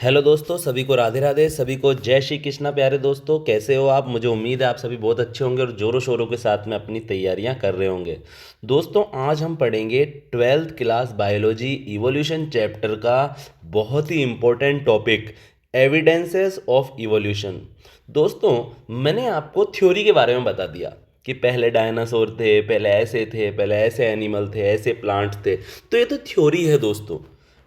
Hello दोस्तों, सभी को राधे राधे। सभी को जय श्री कृष्णा। प्यारे दोस्तों, कैसे हो आप? मुझे उम्मीद है आप सभी बहुत अच्छे होंगे और ज़ोरों शोरों के साथ में अपनी तैयारियां कर रहे होंगे। दोस्तों, आज हम पढ़ेंगे 12th class biology evolution chapter का बहुत ही important topic, evidences of evolution. दोस्तों, मैंने आपको थ्योरी के बारे में बता दिया कि पहले डायनासोर थे, पहले ऐसे थे, पहले ऐसे एनिमल थे, ऐसे प्लांट थे। तो ये तो थ्योरी है दोस्तों,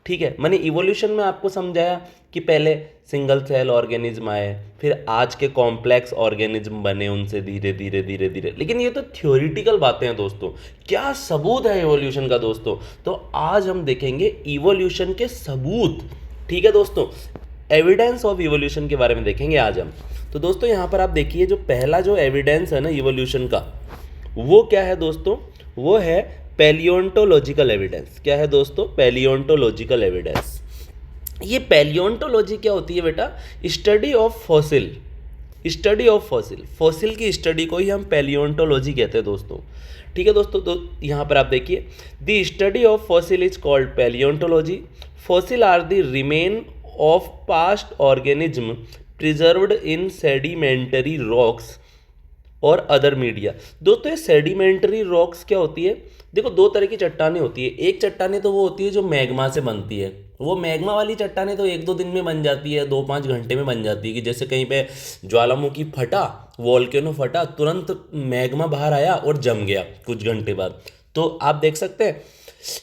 ठीक है। मैंने इवोल्यूशन में आपको समझाया कि पहले सिंगल सेल ऑर्गेनिज्म आए, फिर आज के कॉम्प्लेक्स ऑर्गेनिज्म बने उनसे धीरे धीरे धीरे धीरे। लेकिन ये तो थ्योरिटिकल बातें हैं दोस्तों, क्या सबूत है इवोल्यूशन का दोस्तों? तो आज हम देखेंगे इवोल्यूशन के सबूत, ठीक है दोस्तों। एविडेंस ऑफ इवोल्यूशन के बारे में देखेंगे आज हम। तो दोस्तों, यहाँ पर आप देखिए, जो पहला जो एविडेंस है ना इवोल्यूशन का, वो क्या है दोस्तों? वो है पैलियोंटोलॉजिकल एविडेंस। क्या है दोस्तों? Palaeontological evidence. ये पैलियोंटोलॉजी क्या होती है बेटा? Study of fossil. Study of fossil, fossil की स्टडी को ही हम पैलियोंटोलॉजी कहते हैं दोस्तों, ठीक है दोस्तों। तो यहाँ पर आप देखिए, the study of fossil is called palaeontology. Fossil are the remain of past organism preserved in sedimentary rocks और अदर मीडिया। दोस्तों, ये सेडिमेंट्री रॉक्स क्या होती है? देखो, दो तरह की चट्टानें होती है। एक चट्टानें तो वो होती है जो मैग्मा से बनती है। वो मैग्मा वाली चट्टानें तो एक दो दिन में बन जाती है, 2-5 घंटे में बन जाती है। कि जैसे कहीं पे ज्वालामुखी फटा, वोल्केनो फटा, तुरंत मैग्मा बाहर आया और जम गया कुछ घंटे बाद। तो आप देख सकते हैं।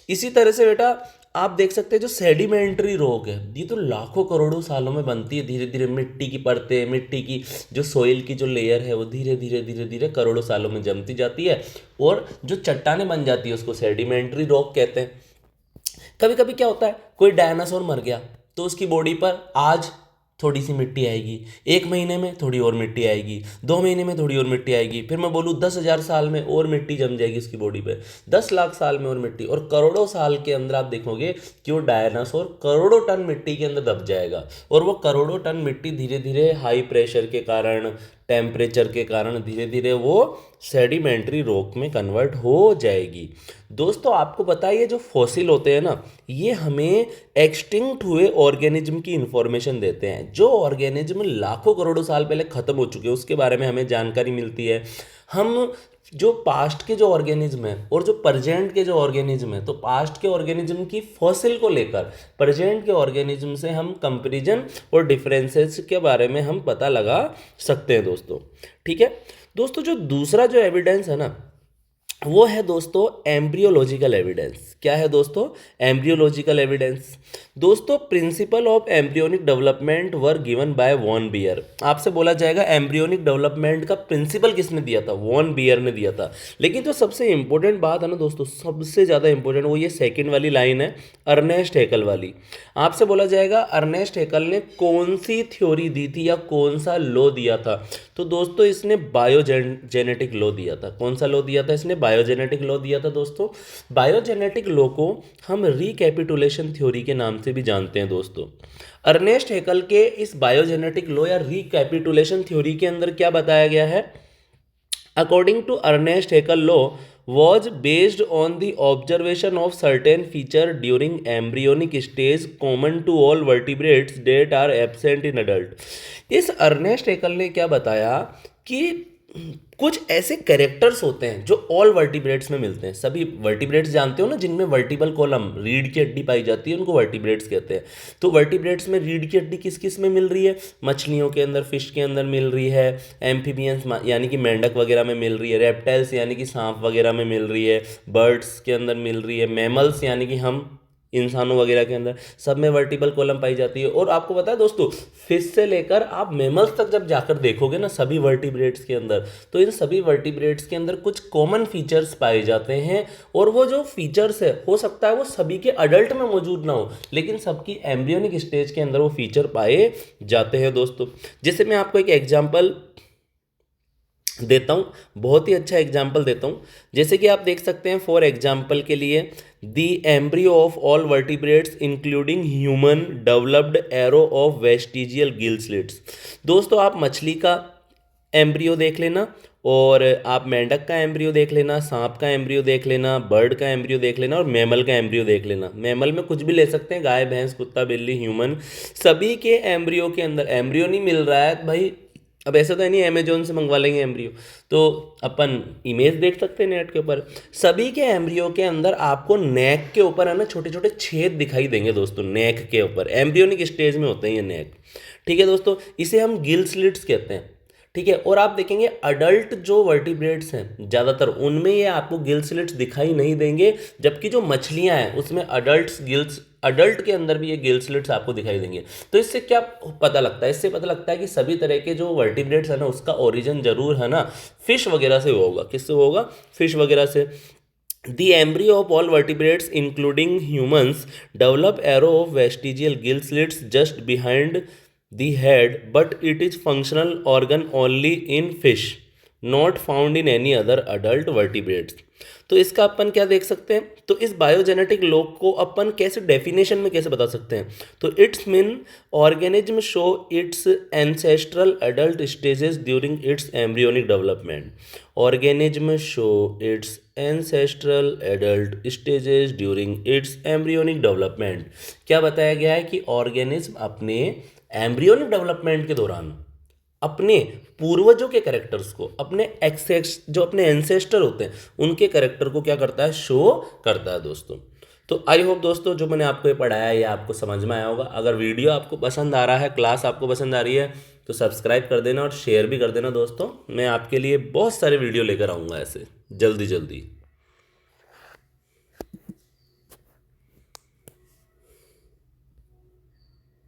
इसी तरह से बेटा आप देख सकते हैं जो सेडिमेंट्री रॉक है, ये तो लाखों करोड़ों सालों में बनती है। धीरे धीरे मिट्टी की परतें, मिट्टी की जो सोइल की जो लेयर है, वो धीरे धीरे धीरे धीरे करोड़ों सालों में जमती जाती है और जो चट्टानें बन जाती है उसको सेडिमेंट्री रॉक कहते हैं। कभी कभी क्या होता है, कोई डायनासोर मर गया तो उसकी बॉडी पर आज थोड़ी सी मिट्टी आएगी, 1 महीने में थोड़ी और मिट्टी आएगी, 2 महीने में थोड़ी और मिट्टी आएगी, फिर मैं बोलूँ 10,000 साल में और मिट्टी जम जाएगी उसकी बॉडी पे, 10 लाख साल में और मिट्टी, और करोड़ों साल के अंदर आप देखोगे कि वो डायनासोर करोड़ों टन मिट्टी के अंदर दब जाएगा। और वो करोड़ों टन मिट्टी धीरे धीरे हाई प्रेशर के कारण, टेम्परेचर के कारण धीरे धीरे वो सेडिमेंट्री रॉक में कन्वर्ट हो जाएगी। दोस्तों, आपको पता है ये जो फॉसिल होते हैं ना, ये हमें एक्सटिंक्ट हुए ऑर्गेनिज्म की इंफॉर्मेशन देते हैं। जो ऑर्गेनिज्म लाखों करोड़ों साल पहले ख़त्म हो चुके हैं उसके बारे में हमें जानकारी मिलती है। हम जो पास्ट के जो ऑर्गेनिज्म है और जो प्रेजेंट के जो ऑर्गेनिज्म है, तो पास्ट के ऑर्गेनिज्म की फॉसिल को लेकर प्रेजेंट के ऑर्गेनिज्म से हम कंपैरिजन और डिफरेंसेस के बारे में हम पता लगा सकते हैं दोस्तों, ठीक है दोस्तों। जो दूसरा जो एविडेंस है ना, वो है दोस्तों एम्ब्रियोलॉजिकल एविडेंस। क्या है दोस्तों? Embryological evidence. दोस्तों, principle of embryonic development were given by von Baer. आपसे बोला जाएगा एम्ब्रियोनिक डेवलपमेंट का प्रिंसिपल किसने दिया था? वॉन बियर ने दिया था। लेकिन जो सबसे इंपॉर्टेंट बात है ना दोस्तों, सबसे ज़्यादा इंपॉर्टेंट, वो ये सेकंड वाली लाइन है, अर्नेस्ट हैकल वाली। आपसे बोला जाएगा अर्नेस्ट हैकल ने कौन सी थ्योरी दी थी या कौन सा लॉ दिया था? तो दोस्तों, इसने बायोजेनेटिक लॉ दिया था। कौन सा लॉ दिया था? इसने बायोजेनेटिक लॉ दिया था दोस्तों। बायोजेनेटिक लॉ को हम रिकैपिटुलेशन थ्योरी के नाम से भी जानते हैं दोस्तों। अर्नेस्ट हैकल के इस बायोजेनेटिक लॉ या रिकैपिटुलेशन थ्योरी के अंदर क्या बताया गया है? According to Ernest Haeckel law was based on the observation of certain feature during embryonic stage common to all vertebrates that are absent in adult। इस अर्नेस्ट हैकल ने क्या बताया कि कुछ ऐसे कैरेक्टर्स होते हैं जो ऑल वर्टिब्रेट्स में मिलते हैं। सभी वर्टिब्रेट्स जानते हो ना, जिनमें वर्टिबल कॉलम, रीढ़ की हड्डी पाई जाती है, उनको वर्टिब्रेट्स कहते हैं। तो वर्टिब्रेट्स में रीढ़ की हड्डी किस किस में मिल रही है? मछलियों के अंदर, फिश के अंदर मिल रही है, एम्फीबियंस यानी कि मेंढक वगैरह में मिल रही है, रेप्टाइल्स यानी कि सांप वगैरह में मिल रही है, बर्ड्स के अंदर मिल रही है, मैमल्स यानी कि हम इंसानों वगैरह के अंदर, सब में वर्टिबल कॉलम पाई जाती है। और आपको पता है दोस्तों, फिश से लेकर आप मैमल्स तक जब जाकर देखोगे ना सभी वर्टिब्रेट्स के अंदर, तो इन सभी वर्टिब्रेट्स के अंदर कुछ कॉमन फीचर्स पाए जाते हैं। और वो जो फीचर्स है, हो सकता है वो सभी के अडल्ट में मौजूद ना हो, लेकिन सबकी एम्ब्रियोनिक स्टेज के अंदर वो फीचर पाए जाते हैं दोस्तों। जैसे मैं आपको एक एग्जाम्पल देता हूँ, बहुत ही अच्छा एग्जाम्पल देता हूँ। जैसे कि आप देख सकते हैं, फॉर एग्जाम्पल के लिए, the embryo of all vertebrates including human developed arrow of vestigial gill slits. दोस्तों, आप मछली का एम्ब्रियो देख लेना और आप मेंढक का एम्ब्रियो देख लेना, सांप का एम्ब्रियो देख लेना, बर्ड का एम्ब्रियो देख लेना और मैमल का एम्ब्रियो देख लेना। मैमल में कुछ भी ले सकते हैं, गाय भैंस कुत्ता बिल्ली ह्यूमन, सभी के एम्ब्रियो के अंदर एम्ब्रियो नहीं मिल रहा है भाई। अब ऐसा तो है नहीं अमेजोन से मंगवा लेंगे एम्ब्रियो, तो अपन इमेज देख सकते हैं नेट के ऊपर। सभी के एम्ब्रियो के अंदर आपको नेक के ऊपर है ना छोटे छोटे छेद दिखाई देंगे दोस्तों, नेक के ऊपर एम्ब्रियोनिक स्टेज में होते हैं ये नेक। ठीक है दोस्तों, इसे हम गिल स्लिट्स कहते हैं। ठीक है, और आप देखेंगे अडल्ट जो वर्टिब्रेट्स हैं ज़्यादातर उनमें ये आपको गिल स्लिट्स दिखाई नहीं देंगे, जबकि जो मछलियां हैं उसमें अडल्ट के अंदर भी ये गिल स्लिट्स आपको दिखाई देंगे। तो इससे क्या पता लगता है? इससे पता लगता है कि सभी तरह के जो वर्टिब्रेट्स है ना उसका ओरिजिन जरूर है ना फिश वगैरह से होगा। किससे होगा? फिश वगैरह से। The embryo of all vertebrates, including humans, develop arrow of vestigial gill slits just behind the head, but it is functional organ only in fish, not found in any other adult vertebrates। तो इसका अपन क्या देख सकते हैं? तो इस biogenetic law को अपन कैसे डेफिनेशन में कैसे बता सकते हैं? तो it's mean organism show it's ancestral adult stages during its embryonic development. Organism show it's ancestral adult stages during its embryonic development. क्या बताया गया है कि ऑर्गेनिज्म अपने एम्ब्रियोनिक डेवलपमेंट के दौरान अपने पूर्वजों के कैरेक्टर्स को, अपने एक्सेस जो अपने एंसेस्टर होते हैं उनके कैरेक्टर को क्या करता है? शो करता है दोस्तों। तो आई होप दोस्तों जो मैंने आपको ये पढ़ाया है ये आपको समझ में आया होगा। अगर वीडियो आपको पसंद आ रहा है, क्लास आपको पसंद आ रही है, तो सब्सक्राइब कर देना और शेयर भी कर देना दोस्तों। मैं आपके लिए बहुत सारे वीडियो लेकर आऊँगा ऐसे जल्दी जल्दी।